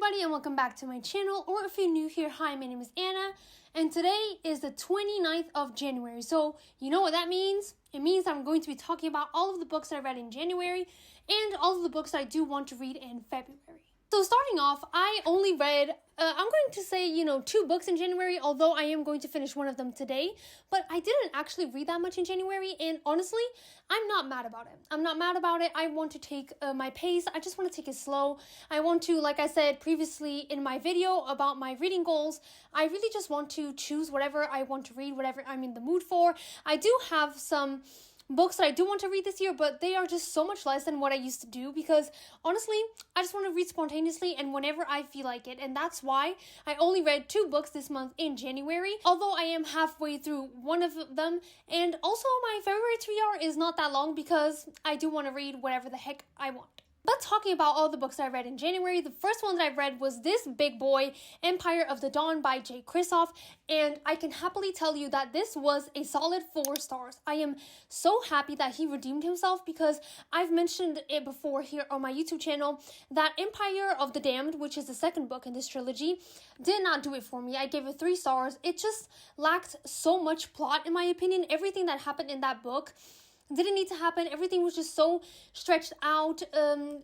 everybody and welcome back to my channel, or if you're new here, hi, my name is Anna, and today is the 29th of January, so you know what that means? It means I'm going to be talking about all of the books that I read in January, and all of the books I do want to read in February. So starting off, I only read, I'm going to say, 2 books in January, although I am going to finish one of them today. But I didn't actually read that much in January, and honestly, I'm not mad about it. I'm not mad about it. I want to take my pace. I just want to take it slow. I want to, like I said previously in my video about my reading goals, I really just want to choose whatever I want to read, whatever I'm in the mood for. I do have some books that I do want to read this year, but they are just so much less than what I used to do because honestly, I just want to read spontaneously and whenever I feel like it. And that's why I only read 2 books this month in January, although I am halfway through one of them. And also my February TBR is not that long because I do want to read whatever the heck I want. But talking about all the books I read in January, the first one that I read was this big boy, Empire of the Dawn by Jay Kristoff, and I can happily tell you that this was a solid 4 stars. I am so happy that he redeemed himself because I've mentioned it before here on my YouTube channel that Empire of the Damned, which is the second book in this trilogy, did not do it for me. I gave it 3 stars. It just lacked so much plot in my opinion. Everything that happened in that book didn't need to happen. Everything was just so stretched out.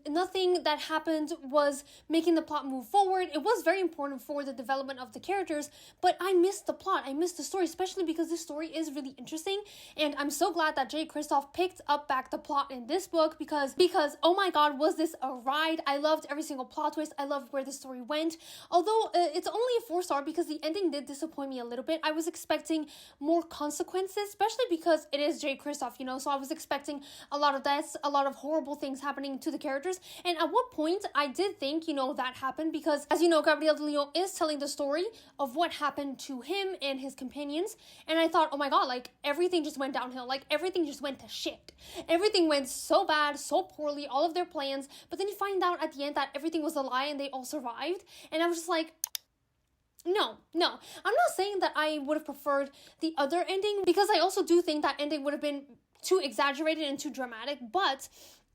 Nothing that happened was making the plot move forward. It was very important for the development of the characters, but I missed the plot. I missed the story, especially because this story is really interesting. And I'm so glad that Jay Kristoff picked up back the plot in this book because oh my god, was this a ride. I loved every single plot twist. I loved where the story went. Although it's only a 4-star because the ending did disappoint me a little bit. I was expecting more consequences, especially because it is Jay Kristoff, so I was expecting a lot of deaths, a lot of horrible things happening to the characters. And at one point, I did think, that happened because, as you know, Gabriel de Leon is telling the story of what happened to him and his companions. And I thought, oh my god, everything just went downhill. Everything just went to shit. Everything went so bad, so poorly, all of their plans. But then you find out at the end that everything was a lie and they all survived. And I was just like, No. I'm not saying that I would have preferred the other ending because I also do think that ending would have been too exaggerated and too dramatic, but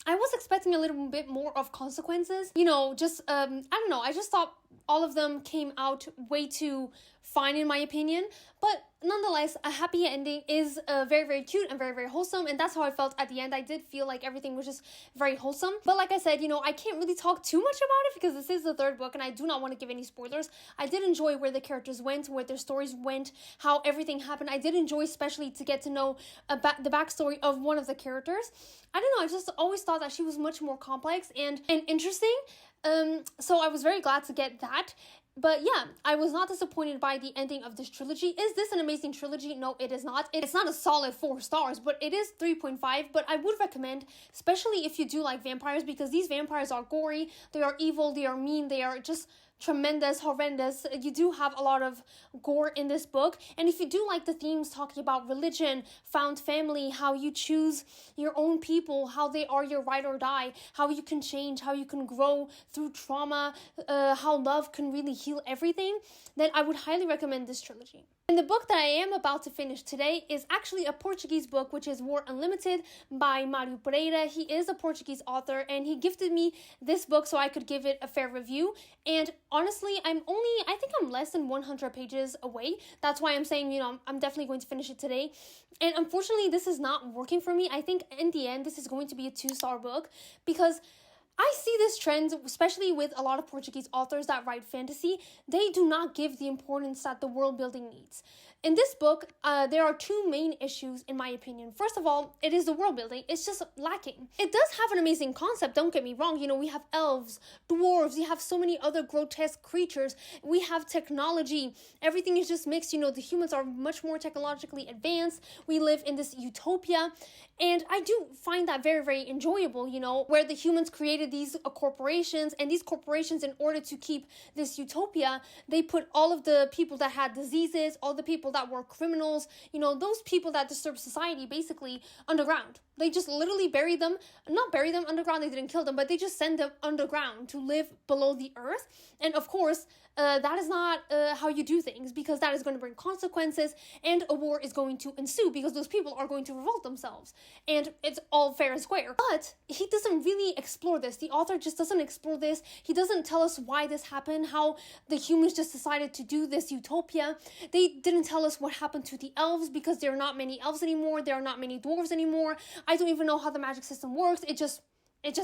I was expecting a little bit more of consequences. I don't know. I just thought all of them came out way too fine in my opinion, but nonetheless, a happy ending is very, very cute and very, very wholesome, and that's how I felt at the end. I did feel like everything was just very wholesome, but like I said, I can't really talk too much about it because this is the 3rd book and I do not want to give any spoilers. I did enjoy where the characters went, where their stories went, how everything happened. I did enjoy especially to get to know the backstory of one of the characters. I don't know, I just always thought that she was much more complex and interesting, so I was very glad to get that. But yeah, I was not disappointed by the ending of this trilogy. Is this an amazing trilogy? No, it is not. It's not a solid 4 stars, but it is 3.5. But I would recommend, especially if you do like vampires, because these vampires are gory, they are evil, they are mean, they are just tremendous, horrendous. You do have a lot of gore in this book. And if you do like the themes talking about religion, found family, how you choose your own people, how they are your ride or die, how you can change, how you can grow through trauma, how love can really heal everything, then I would highly recommend this trilogy. And the book that I am about to finish today is actually a Portuguese book, which is War Unlimited by Mário Pereira. He is a Portuguese author and he gifted me this book so I could give it a fair review. And honestly, I think I'm less than 100 pages away. That's why I'm saying, I'm definitely going to finish it today. And unfortunately, this is not working for me. I think in the end, this is going to be a 2-star book because I see this trend, especially with a lot of Portuguese authors that write fantasy. They do not give the importance that the world building needs. In this book, there are 2 main issues, in my opinion. First of all, it is the world building. It's just lacking. It does have an amazing concept, don't get me wrong. We have elves, dwarves, we have so many other grotesque creatures. We have technology. Everything is just mixed. The humans are much more technologically advanced. We live in this utopia. And I do find that very, very enjoyable, where the humans created these corporations, and these corporations, in order to keep this utopia, they put all of the people that had diseases, all the people that were criminals, those people that disturb society basically underground. They just literally not bury them underground, they didn't kill them, but they just send them underground to live below the earth. And of course, that is not how you do things, because that is going to bring consequences, and a war is going to ensue because those people are going to revolt themselves. And it's all fair and square. But he doesn't really explore this. this. The author just doesn't explore this. He doesn't tell us why this happened, how the humans just decided to do this utopia. They didn't tell us what happened to the elves, because there are not many elves anymore. There are not many dwarves anymore. I don't even know how the magic system works. It just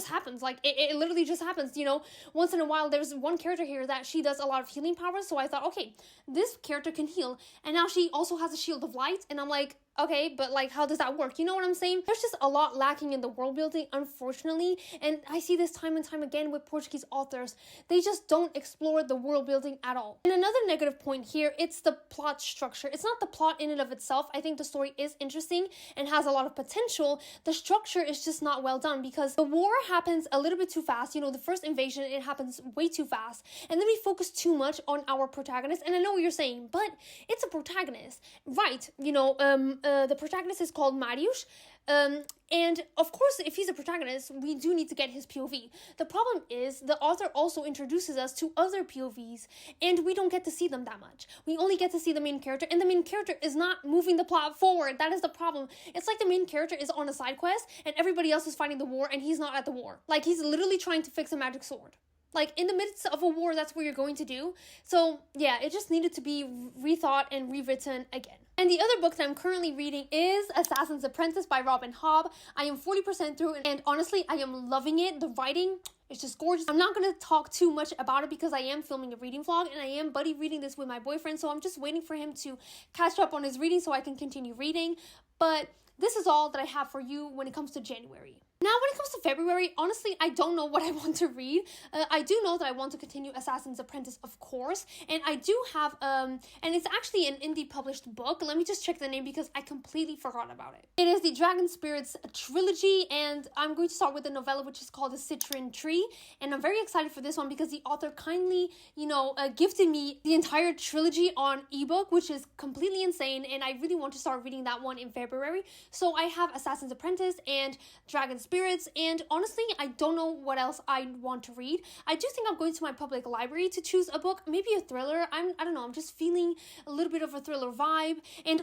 happens. Like, it literally just happens, you know. Once in a while, there's one character here that she does a lot of healing powers, so I thought, okay, this character can heal, and now she also has a shield of light, and I'm like, okay, but like, how does that work? You know what I'm saying? There's just a lot lacking in the world building, unfortunately, and I see this time and time again with Portuguese authors. They just don't explore the world building at all. And another negative point here, it's the plot structure. It's not the plot in and of itself. I think the story is interesting and has a lot of potential. The structure is just not well done, because the war happens a little bit too fast. You know, the first invasion, it happens way too fast, and then we focus too much on our protagonist. And I know what you're saying, but it's a protagonist, right? You know, the protagonist is called Marius, and of course, if he's a protagonist, we do need to get his POV. The problem is the author also introduces us to other POVs, and we don't get to see them that much. We only get to see the main character, and the main character is not moving the plot forward. That is the problem. It's like the main character is on a side quest, and everybody else is fighting the war, and he's not at the war. Like, he's literally trying to fix a magic sword. Like, in the midst of a war, that's what you're going to do. So, yeah, it just needed to be rethought and rewritten again. And the other book that I'm currently reading is Assassin's Apprentice by Robin Hobb. I am 40% through, and honestly, I am loving it. The writing is just gorgeous. I'm not going to talk too much about it because I am filming a reading vlog, and I am buddy reading this with my boyfriend, so I'm just waiting for him to catch up on his reading so I can continue reading. But this is all that I have for you when it comes to January. Now, when it comes to February, honestly, I don't know what I want to read. I do know that I want to continue Assassin's Apprentice, of course, and I do have, and it's actually an indie published book. Let me just check the name because I completely forgot about it. It is the Dragon Spirits trilogy, and I'm going to start with the novella, which is called The Citrine Tree, and I'm very excited for this one because the author kindly, gifted me the entire trilogy on ebook, which is completely insane, and I really want to start reading that one in February. So I have Assassin's Apprentice and Dragon Spirits, and honestly, I don't know what else I want to read. I do think I'm going to my public library to choose a book, maybe a thriller. I don't know, I'm just feeling a little bit of a thriller vibe. And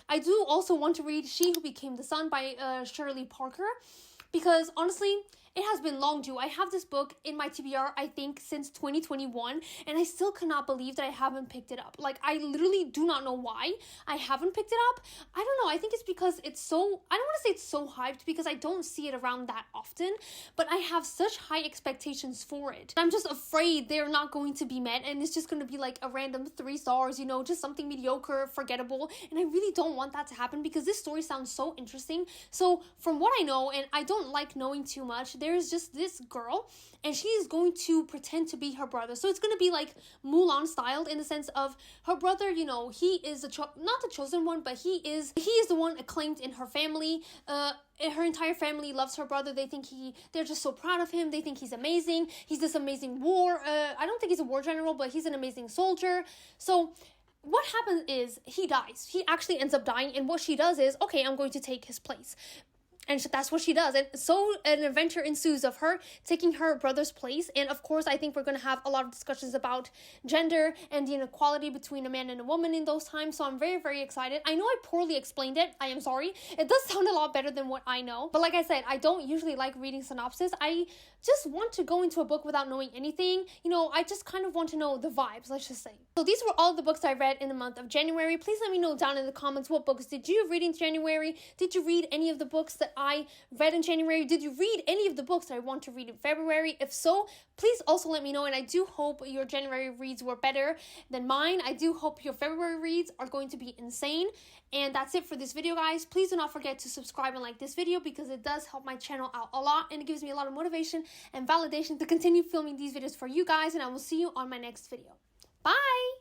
I do also want to read She Who Became the Sun by Shirley Parker, because honestly, it has been long due. I have this book in my TBR, I think, since 2021, and I still cannot believe that I haven't picked it up. Like, I literally do not know why I haven't picked it up. I don't know. I think it's because it's so, I don't want to say it's so hyped because I don't see it around that often, but I have such high expectations for it. I'm just afraid they're not going to be met, and it's just going to be like a random 3 stars, just something mediocre, forgettable, and I really don't want that to happen because this story sounds so interesting. So from what I know, and I don't like knowing too much, there's just this girl, and she is going to pretend to be her brother. So it's going to be like Mulan styled in the sense of her brother, he is not the chosen one, but he is the one acclaimed in her family. Her entire family loves her brother. They're just so proud of him. They think he's amazing. He's this amazing I don't think he's a war general, but he's an amazing soldier. So what happens is he dies. He actually ends up dying, and what she does is, okay, I'm going to take his place. And that's what she does. And so an adventure ensues of her taking her brother's place. And of course, I think we're going to have a lot of discussions about gender and the inequality between a man and a woman in those times. So I'm very, very excited. I know I poorly explained it. I am sorry. It does sound a lot better than what I know. But like I said, I don't usually like reading synopsis. I just want to go into a book without knowing anything. I just kind of want to know the vibes, let's just say. So these were all the books I read in the month of January. Please let me know down in the comments what books did you read in January? Did you read any of the books that I read in January? Did you read any of the books that I want to read in February? If so, please also let me know, and I do hope your January reads were better than mine. I do hope your February reads are going to be insane. And that's it for this video, guys. Please do not forget to subscribe and like this video because it does help my channel out a lot, and it gives me a lot of motivation and validation to continue filming these videos for you guys, and I will see you on my next video. Bye!